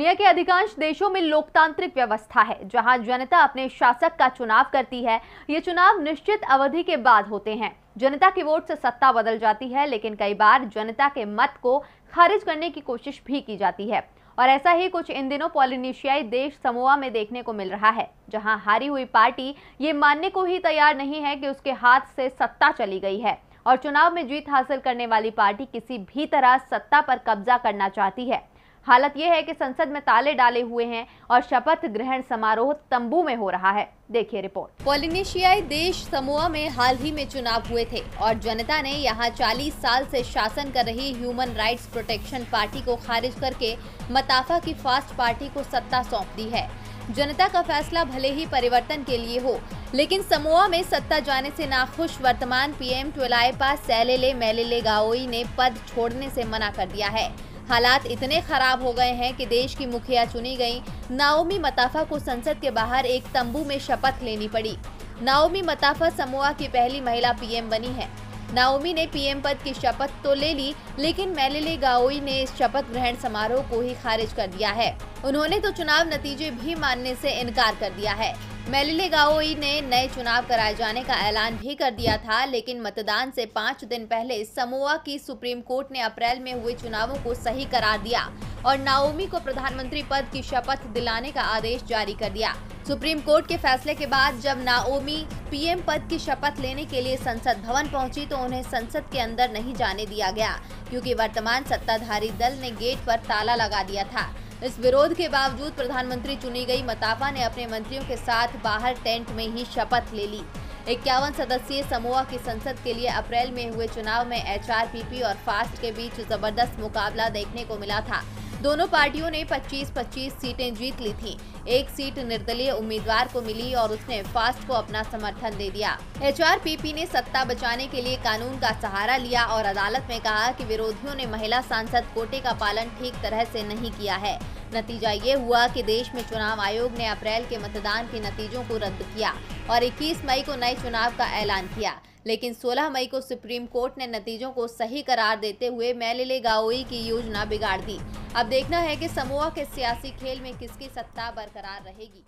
दुनिया के अधिकांश देशों में लोकतांत्रिक व्यवस्था है जहां जनता अपने शासक का चुनाव करती है। ये चुनाव निश्चित अवधि के बाद होते हैं। जनता के वोट से सत्ता बदल जाती है, लेकिन कई बार जनता के मत को खारिज करने की कोशिश भी की जाती है। और ऐसा ही कुछ इन दिनों पॉलिनेशियाई देश समोआ में देखने को मिल रहा है, जहां हारी हुई पार्टी ये मानने को ही तैयार नहीं है कि उसके हाथ से सत्ता चली गई है और चुनाव में जीत हासिल करने वाली पार्टी किसी भी तरह सत्ता पर कब्जा करना चाहती है। हालत यह है कि संसद में ताले डाले हुए हैं और शपथ ग्रहण समारोह तंबू में हो रहा है। देखिए रिपोर्ट। पॉलिनेशियाई देश समोआ में हाल ही में चुनाव हुए थे और जनता ने यहां 40 साल से शासन कर रही ह्यूमन राइट्स प्रोटेक्शन पार्टी को खारिज करके मताफा की फास्ट पार्टी को सत्ता सौंप दी है। जनता का फैसला भले ही परिवर्तन के लिए हो, लेकिन समोआ में सत्ता जाने से नाखुश वर्तमान पीएम ट्वेलाइपा सैलेले मेलेले गाओई ने पद छोड़ने से मना कर दिया है। हालात इतने खराब हो गए हैं कि देश की मुखिया चुनी गई नाओमी मताफा को संसद के बाहर एक तंबू में शपथ लेनी पड़ी। नाओमी मताफा समोआ की पहली महिला पीएम बनी है। नाओमी ने पीएम पद की शपथ तो ले ली, लेकिन मेलेले गाओई ने इस शपथ ग्रहण समारोह को ही खारिज कर दिया है। उन्होंने तो चुनाव नतीजे भी मानने से इनकार कर दिया है। मेलेले गाओई ने नए चुनाव कराए जाने का ऐलान भी कर दिया था, लेकिन मतदान से 5 दिन पहले समोआ की सुप्रीम कोर्ट ने अप्रैल में हुए चुनावों को सही करार दिया और नाओमी को प्रधानमंत्री पद की शपथ दिलाने का आदेश जारी कर दिया। सुप्रीम कोर्ट के फैसले के बाद जब नाओमी पीएम पद की शपथ लेने के लिए संसद भवन पहुंची तो उन्हें संसद के अंदर नहीं जाने दिया गया, क्योंकि वर्तमान सत्ताधारी दल ने गेट पर ताला लगा दिया था। इस विरोध के बावजूद प्रधानमंत्री चुनी गई मताफा ने अपने मंत्रियों के साथ बाहर टेंट में ही शपथ ले ली। 51 सदस्यीय समोआ की संसद के लिए अप्रैल में हुए चुनाव में एचआरपीपी और फास्ट के बीच जबरदस्त मुकाबला देखने को मिला था। दोनों पार्टियों ने 25-25 सीटें जीत ली थी। एक सीट निर्दलीय उम्मीदवार को मिली और उसने फास्ट को अपना समर्थन दे दिया। एचआरपीपी ने सत्ता बचाने के लिए कानून का सहारा लिया और अदालत में कहा कि विरोधियों ने महिला सांसद कोटे का पालन ठीक तरह से नहीं किया है। नतीजा ये हुआ कि देश में चुनाव आयोग ने अप्रैल के मतदान के नतीजों को रद्द किया और 21 मई को नए चुनाव का ऐलान किया, लेकिन 16 मई को सुप्रीम कोर्ट ने नतीजों को सही करार देते हुए मेलेले गाओई की योजना बिगाड़ दी। अब देखना है कि समोआ के सियासी खेल में किसकी सत्ता बरकरार रहेगी।